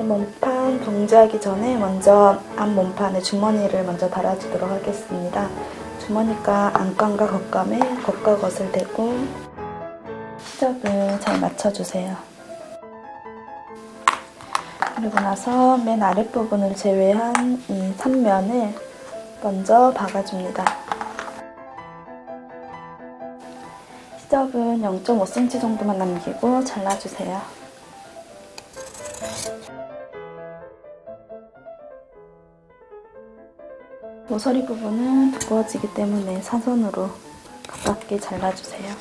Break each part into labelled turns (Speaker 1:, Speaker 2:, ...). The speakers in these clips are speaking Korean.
Speaker 1: 몸판 봉제하기 전에 먼저 앞 몸판에 주머니를 먼저 달아주도록 하겠습니다. 주머니가 안감과 겉감에 겉과 겉을 대고 시접을 잘 맞춰주세요. 그리고 나서 맨 아랫부분을 제외한 이 3면을 먼저 박아줍니다. 시접은 0.5cm 정도만 남기고 잘라주세요. 모서리 부분은 두꺼워지기 때문에 사선으로 가깝게 잘라주세요.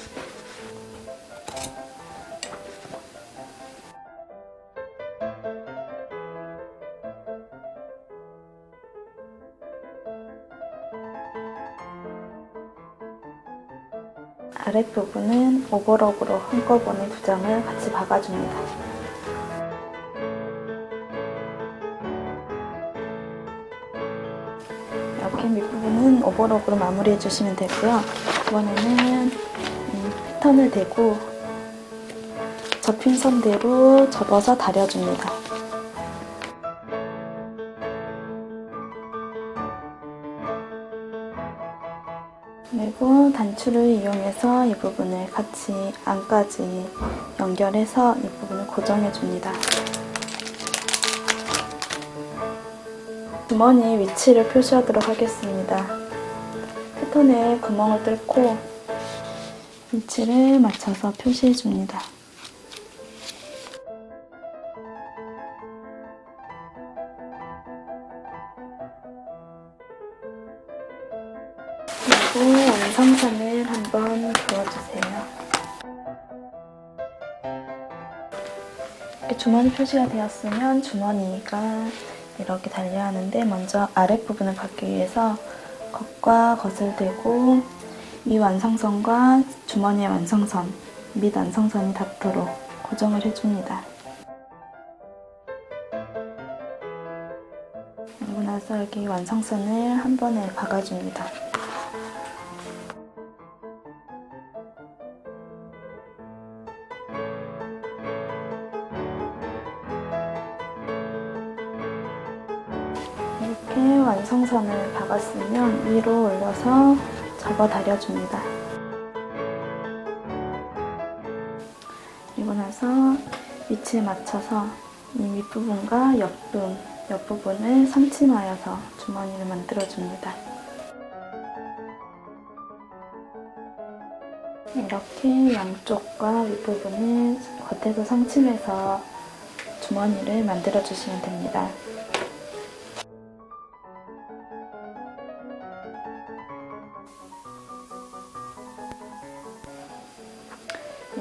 Speaker 1: 아랫부분은 오버럭으로 한꺼번에 2장을 같이 박아줍니다. 이렇게 밑부분은 오버럭으로 마무리해 주시면 되고요. 이번에는 패턴을 대고 접힌 선대로 접어서 다려줍니다. 그리고 단추를 이용해서 이 부분을 같이 안까지 연결해서 이 부분을 고정해 줍니다. 주머니 위치를 표시하도록 하겠습니다. 패턴에 구멍을 뚫고 위치를 맞춰서 표시해 줍니다. 그리고 완성선을 한번 그어주세요. 이렇게 주머니 표시가 되었으면 주머니가 이렇게 달려야 하는데 먼저 아랫부분을 받기 위해서 겉과 겉을 대고 위 완성선과 주머니의 완성선, 밑 완성선이 닿도록 고정을 해줍니다. 그리고 나서 여기 완성선을 한 번에 박아줍니다. 이렇게 완성선을 박았으면 위로 올려서 접어 다려줍니다. 그리고 나서 위치에 맞춰서 이 윗부분과 옆부분을 상치마여서 주머니를 만들어줍니다. 이렇게 양쪽과 윗부분을 겉에서 상침해서 주머니를 만들어주시면 됩니다.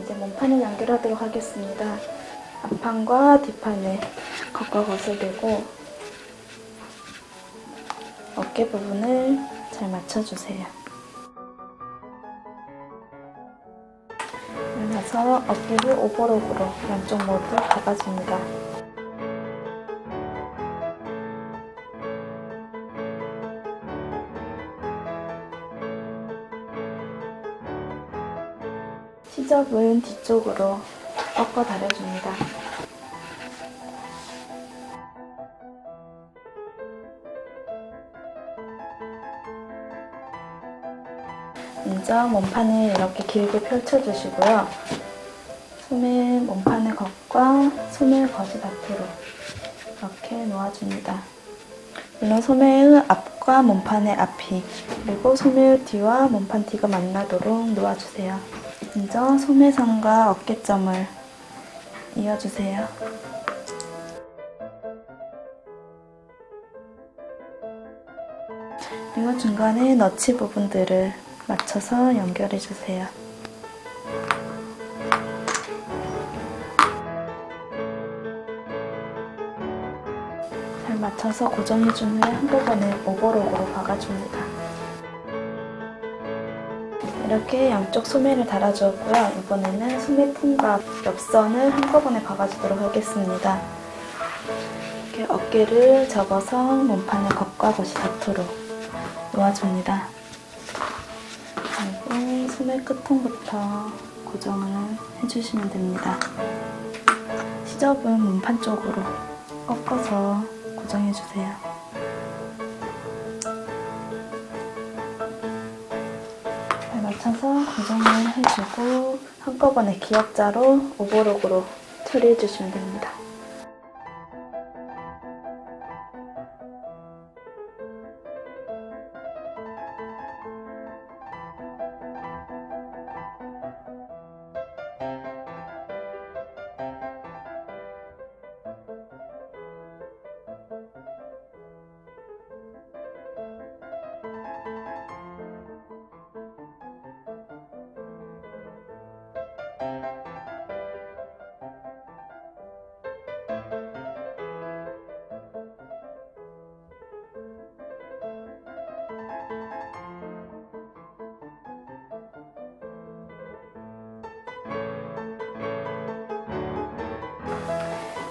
Speaker 1: 이제 몸판을 연결하도록 하겠습니다. 앞판과 뒷판을 겉과 겉을 대고 어깨 부분을 잘 맞춰주세요. 그래서 어깨를 오버럭으로 양쪽 모두 박아줍니다. 시접은 뒤쪽으로 꺾어 다려줍니다. 먼저 몸판을 이렇게 길게 펼쳐주시고요. 소매 몸판의 겉과 소매 겉이 닿도록 이렇게 놓아줍니다. 물론 소매의 앞과 몸판의 앞이 그리고 소매의 뒤와 몸판 뒤가 만나도록 놓아주세요. 먼저 소매선과 어깨점을 이어주세요. 그리고 중간에 너치 부분들을 맞춰서 연결해주세요. 잘 맞춰서 고정해준 후에 한꺼번에 오버록으로 박아줍니다. 이렇게 양쪽 소매를 달아주었고요. 이번에는 소매품과 옆선을 한꺼번에 박아주도록 하겠습니다. 이렇게 어깨를 접어서 몸판의 겉과 겉이 닿도록 놓아줍니다. 그리고 소매 끝통부터 고정을 해주시면 됩니다. 시접은 몸판 쪽으로 꺾어서 고정해주세요. 잘 맞춰서 고정을 해주고 한꺼번에 기역자로 오버록으로 처리해주시면 됩니다.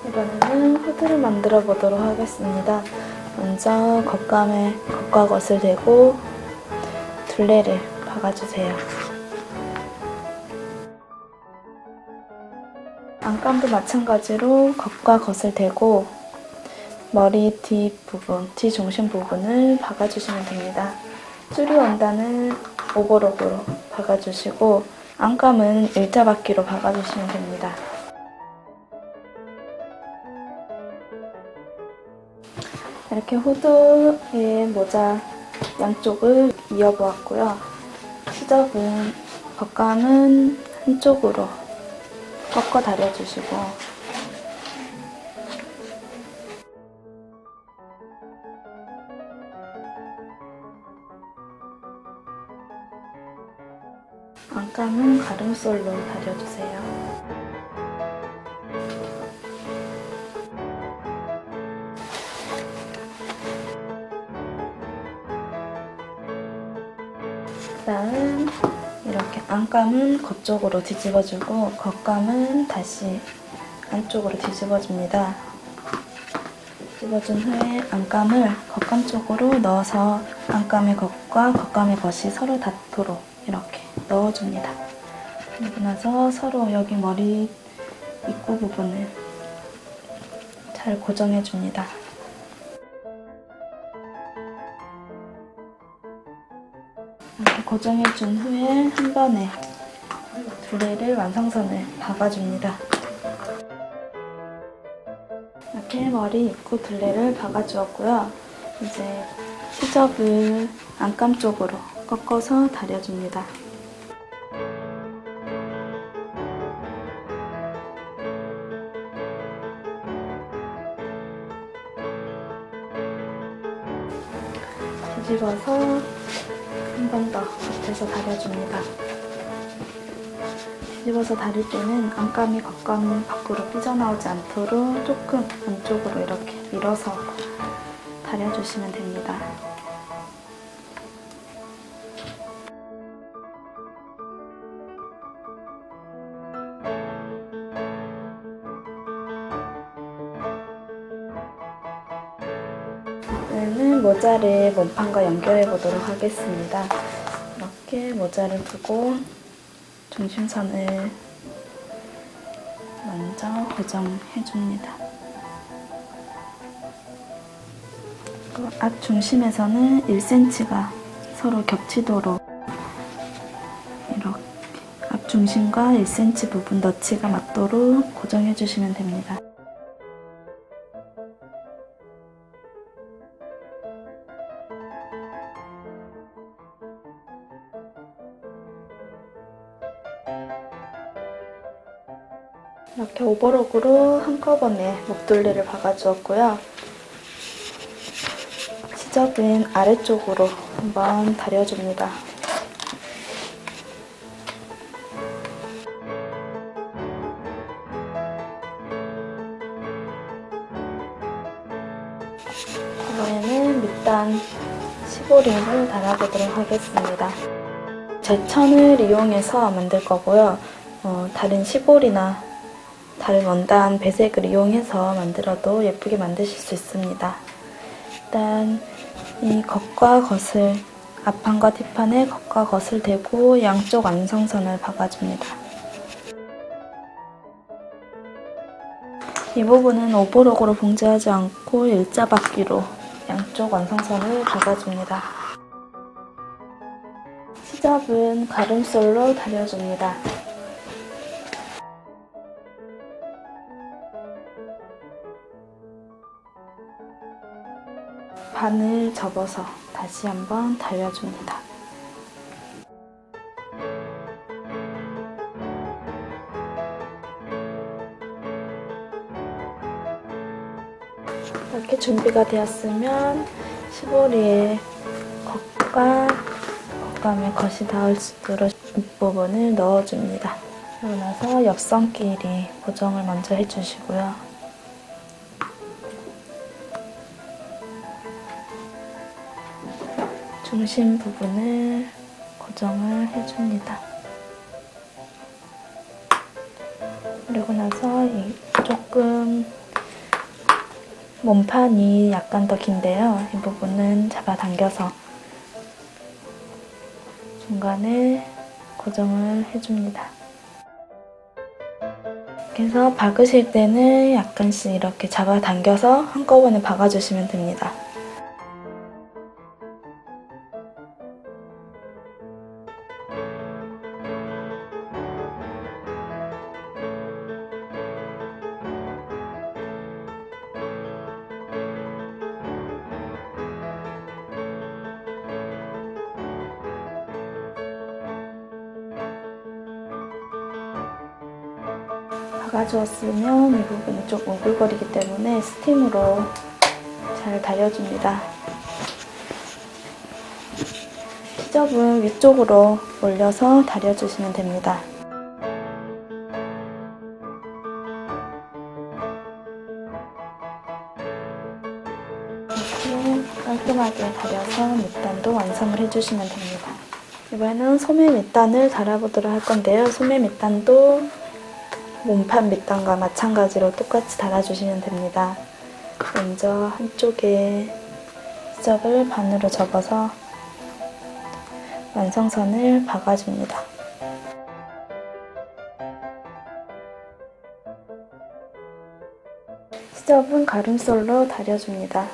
Speaker 1: 이번에는 후드를 만들어 보도록 하겠습니다. 먼저 겉과 겉을 대고 둘레를 박아주세요. 안감도 마찬가지로 겉과 겉을 대고 머리 뒷부분, 뒤중심 부분을 박아주시면 됩니다. 줄이 원단은 오버록으로 박아주시고 안감은 일자바퀴로 박아주시면 됩니다. 이렇게 후드의 모자 양쪽을 이어보았고요. 시접은 겉감은 한쪽으로 꺾어 다려주시고 안감은 가름솔로 다려주세요. 그다음 이렇게 안감은 겉쪽으로 뒤집어주고 겉감은 다시 안쪽으로 뒤집어줍니다. 뒤집어준 후에 안감을 겉감 쪽으로 넣어서 안감의 겉과 겉감의 겉이 서로 닿도록 이렇게 넣어줍니다. 그리고 나서 서로 여기 머리 입구 부분을 잘 고정해줍니다. 이렇게 고정해준 후에 한 번에 둘레를 완성선을 박아줍니다. 이렇게 머리 입구 둘레를 박아주었고요. 이제 시접을 안감 쪽으로 꺾어서 다려줍니다. 뒤집어서 한 번 더 겉에서 다려줍니다. 뒤집어서 다릴 때는 안감이 겉감 밖으로 삐져나오지 않도록 조금 안쪽으로 이렇게 밀어서 다려주시면 됩니다. 이번에는 모자를 몸판과 연결해 보도록 하겠습니다. 이렇게 모자를 두고 중심선을 먼저 고정해 줍니다. 앞 중심에서는 1cm가 서로 겹치도록 이렇게 앞 중심과 1cm 부분 너치가 맞도록 고정해 주시면 됩니다. 이렇게 오버록으로 한꺼번에 목둘레를 박아주었고요. 시접은 아래쪽으로 한번 다려줍니다. 이번에는 밑단 시보링을 달아보도록 하겠습니다. 제천을 이용해서 만들 거고요. 다른 시볼이나 다른 원단 배색을 이용해서 만들어도 예쁘게 만드실 수 있습니다. 일단 이 겉과 겉을 앞판과 뒷판에 겉과 겉을 대고 양쪽 완성선을 박아줍니다. 이 부분은 오버록으로 봉제하지 않고 일자바퀴로 양쪽 완성선을 박아줍니다. 시접은 가름솔로 다려줍니다. 반을 접어서 다시 한번 달려줍니다. 이렇게 준비가 되었으면 시보리에 겉감에 겉이 닿을 수 있도록 윗부분을 넣어줍니다. 그러고 나서 옆선끼리 고정을 먼저 해주시고요. 중심 부분을 고정을 해줍니다. 그리고 나서 조금 몸판이 약간 더 긴데요. 이 부분은 잡아당겨서 중간에 고정을 해줍니다. 그래서 박으실 때는 약간씩 이렇게 잡아당겨서 한꺼번에 박아주시면 됩니다. 박아주었으면 이 부분이 좀 오글거리기 때문에 스팀으로 잘 달려줍니다. 시접은 위쪽으로 올려서 달여주시면 됩니다. 이렇게 깔끔하게 달여서 밑단도 완성을 해주시면 됩니다. 이번에는 소매 밑단을 달아보도록 할 건데요. 소매 밑단도 몸판 밑단과 마찬가지로 똑같이 달아주시면 됩니다. 먼저 한쪽에 시접을 반으로 접어서 완성선을 박아줍니다. 시접은 가름솔로 다려줍니다.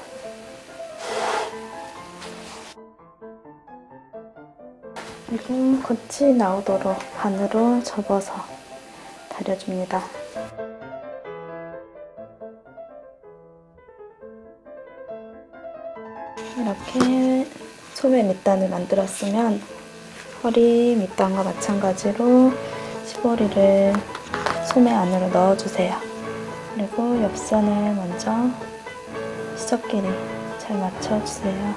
Speaker 1: 그리고 겉이 나오도록 반으로 접어서 다려줍니다. 이렇게 소매 밑단을 만들었으면 허리 밑단과 마찬가지로 시보리를 소매 안으로 넣어주세요. 그리고 옆선을 먼저 시접끼리 잘 맞춰주세요.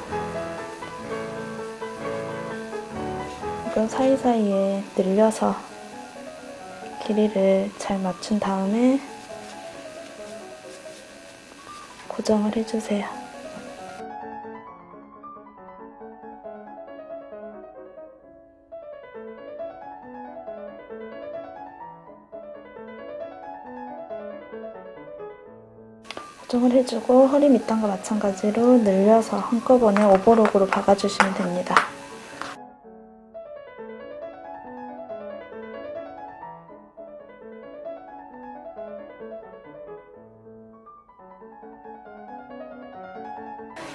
Speaker 1: 그리고 사이사이에 늘려서 길이를 잘 맞춘 다음에 고정을 해주세요. 고정을 해주고 허리 밑단과 마찬가지로 늘려서 한꺼번에 오버록으로 박아주시면 됩니다.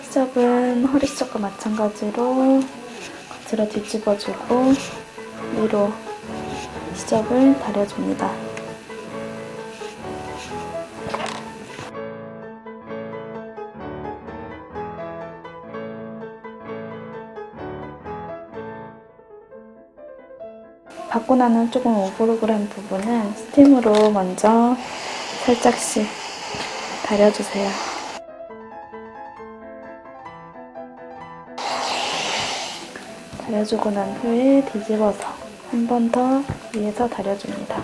Speaker 1: 시접은 허리 시접과 마찬가지로 겉으로 뒤집어주고 위로 시접을 다려줍니다. 받고 나는 조금 오버록을 한 부분은 스팀으로 먼저 살짝씩 다려주세요. 다려주고 난 후에 뒤집어서 한 번 더 위에서 다려줍니다.